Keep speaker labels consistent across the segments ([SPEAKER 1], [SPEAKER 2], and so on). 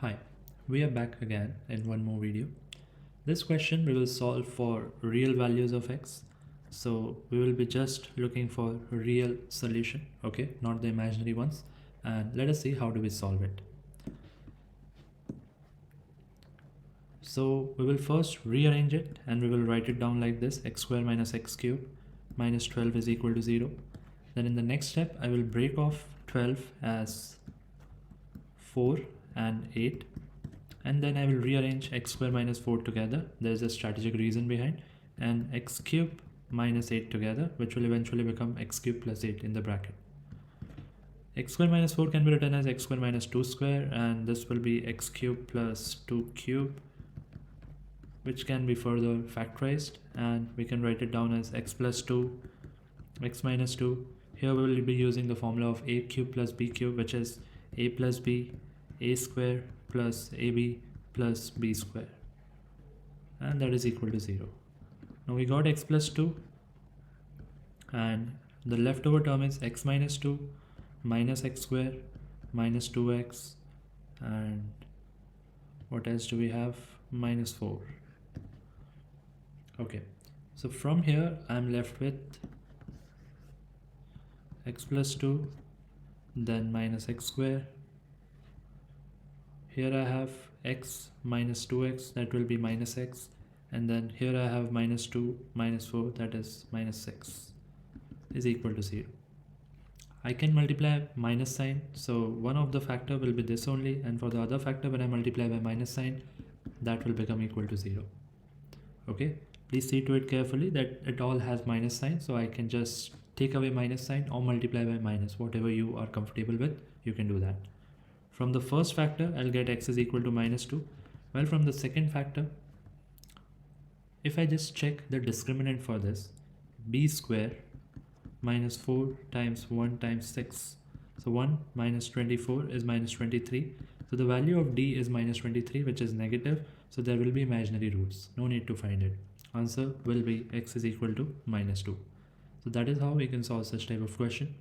[SPEAKER 1] Hi, we are back again in one more video. This question we will solve for real values of x. So we will be just looking for real solution, okay, not the imaginary ones. And let us see how do we solve it. So we will first rearrange it and we will write it down like this: x square minus x cube minus 12 is equal to 0. Then in the next step, I will break off 12 as 4 and 8, and then I will rearrange x square minus 4 together. There's a strategic reason behind, and x cube minus 8 together, which will eventually become x cube plus 8 in the bracket. X square minus 4 can be written as x square minus 2 square, and this will be x cube plus 2 cube, which can be further factorized, and we can write it down as x plus 2, x minus 2. Here we will be using the formula of a cube plus b cube, which is a plus b, a square plus ab plus b square, and that is equal to 0. Now we got x plus 2, and the leftover term is x minus 2 minus x square minus 2x, and what else do we have? Minus 4. Okay, so from here I'm left with x plus 2, then minus x square. Here I have x minus 2x, that will be minus x, and then here I have minus 2 minus 4, that is minus 6, is equal to 0. I can multiply minus sign, so one of the factor will be this only, and for the other factor, when I multiply by minus sign, that will become equal to 0. Okay, please see to it carefully that it all has minus sign, so I can just take away minus sign or multiply by minus, whatever you are comfortable with, you can do that. From the first factor, I'll get x is equal to minus 2. Well, from the second factor, if I just check the discriminant for this, b square minus 4 times 1 times 6. So 1 minus 24 is minus 23. So the value of d is minus 23, which is negative. So there will be imaginary roots. No need to find it. Answer will be x is equal to minus 2. So that is how we can solve such type of question.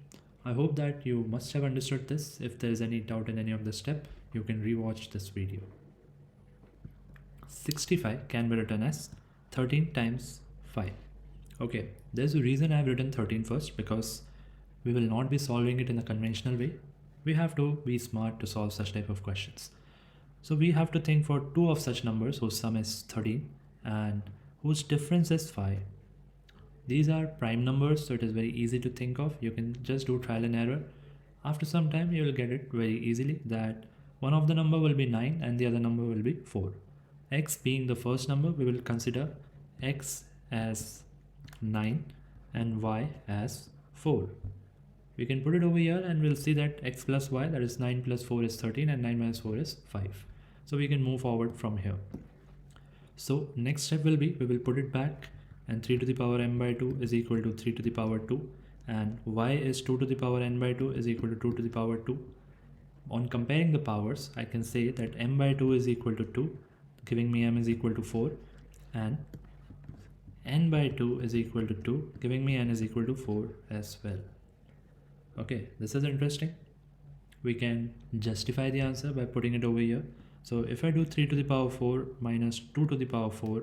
[SPEAKER 1] I hope that you must have understood this. If there is any doubt in any of the step, you can rewatch this video. 65 can be written as 13 times 5. Okay, there's a reason I've written 13 first, because we will not be solving it in a conventional way. We have to be smart to solve such type of questions. So we have to think for two of such numbers whose sum is 13 and whose difference is 5. These are prime numbers, so it is very easy to think of. You can just do trial and error. After some time, you will get it very easily that one of the number will be 9 and the other number will be 4. X being the first number, we will consider x as 9 and y as 4. We can put it over here and we'll see that x plus y, that is 9 plus 4 is 13 and 9 minus 4 is 5. So we can move forward from here. So next step will be, we will put it back, and 3 to the power m by 2 is equal to 3 to the power 2, and y is 2 to the power n by 2 is equal to 2 to the power 2. On comparing the powers, I can say that m by 2 is equal to 2, giving me m is equal to 4, and n by 2 is equal to 2, giving me n is equal to 4 as well. Okay, this is interesting. We can justify the answer by putting it over here. So if I do 3 to the power 4 minus 2 to the power 4,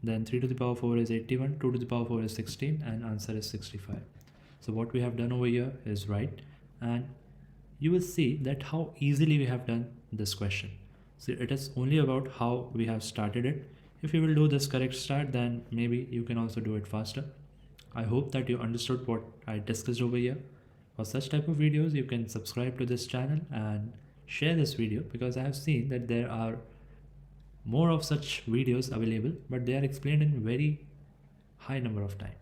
[SPEAKER 1] then 3 to the power 4 is 81, 2 to the power 4 is 16, and answer is 65. So what we have done over here is right, and you will see that how easily we have done this question. So it is only about how we have started it. If you will do this correct start, then maybe you can also do it faster. I hope that you understood what I discussed over here. For such type of videos, you can subscribe to this channel and share this video, because I have seen that there are more of such videos available, but they are explained in very high number of time.